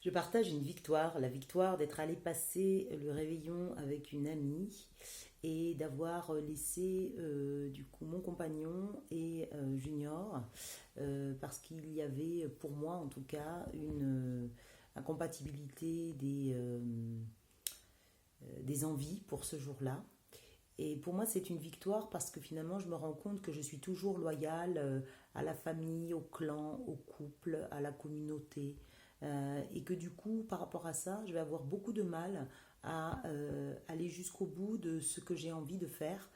Je partage une victoire, la victoire d'être allée passer le réveillon avec une amie et d'avoir laissé du coup mon compagnon et Junior parce qu'il y avait pour moi en tout cas une incompatibilité des envies pour ce jour-là. Et pour moi, c'est une victoire parce que finalement, je me rends compte que je suis toujours loyale à la famille, au clan, au couple, à la communauté. Et que du coup, par rapport à ça, je vais avoir beaucoup de mal à aller jusqu'au bout de ce que j'ai envie de faire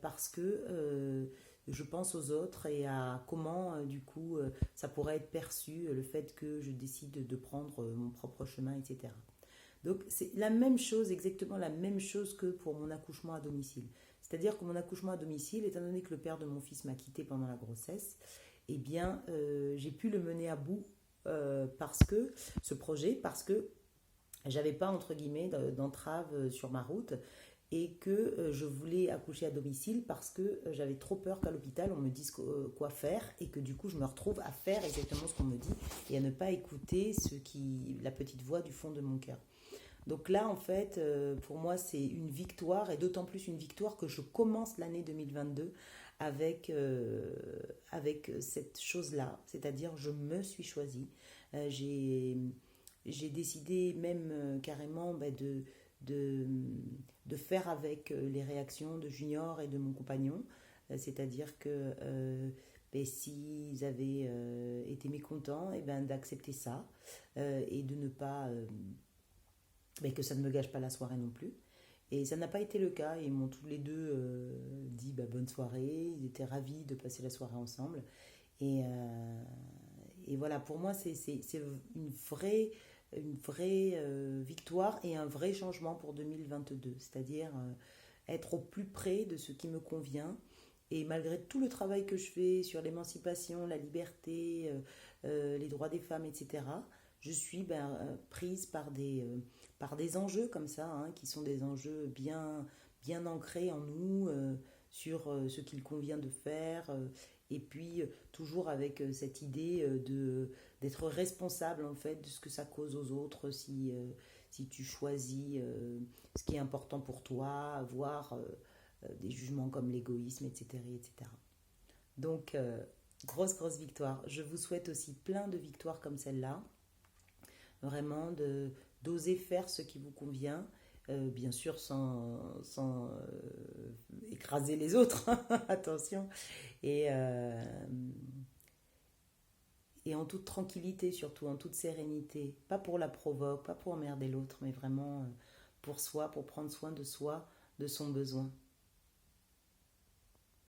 parce que je pense aux autres et à comment, du coup, ça pourrait être perçu, le fait que je décide de prendre mon propre chemin, etc. Donc c'est la même chose, exactement la même chose que pour mon accouchement à domicile. C'est-à-dire que mon accouchement à domicile, étant donné que le père de mon fils m'a quitté pendant la grossesse, eh bien j'ai pu le mener à bout parce que ce projet, parce que j'avais pas entre guillemets d'entrave sur ma route et que je voulais accoucher à domicile parce que j'avais trop peur qu'à l'hôpital on me dise quoi faire et que du coup je me retrouve à faire exactement ce qu'on me dit et à ne pas écouter la petite voix du fond de mon cœur. Donc là, en fait, pour moi, c'est une victoire, et d'autant plus une victoire que je commence l'année 2022 avec cette chose-là, c'est-à-dire je me suis choisie. Euh, j'ai, j'ai décidé même carrément de, de faire avec les réactions de Junior et de mon compagnon, c'est-à-dire que s'ils avaient été mécontents, et ben, d'accepter ça et de ne pas mais que ça ne me gâche pas la soirée non plus. Et ça n'a pas été le cas. Ils m'ont tous les deux dit bah, bonne soirée. Ils étaient ravis de passer la soirée ensemble. Et, euh, et voilà, pour moi, c'est une vraie victoire et un vrai changement pour 2022. C'est-à-dire être au plus près de ce qui me convient. Et malgré tout le travail que je fais sur l'émancipation, la liberté, les droits des femmes, etc., je suis prise par des enjeux comme ça, hein, qui sont des enjeux bien ancrés en nous, sur ce qu'il convient de faire, et puis toujours avec cette idée d'être responsable en fait de ce que ça cause aux autres si tu choisis ce qui est important pour toi, voire des jugements comme l'égoïsme, etc., etc. Donc, grosse victoire. Je vous souhaite aussi plein de victoires comme celle-là, vraiment d'oser faire ce qui vous convient, bien sûr sans écraser les autres, attention, et, euh, et en toute tranquillité surtout, en toute sérénité, pas pour la provoque, pas pour emmerder l'autre, mais vraiment pour soi, pour prendre soin de soi, de son besoin.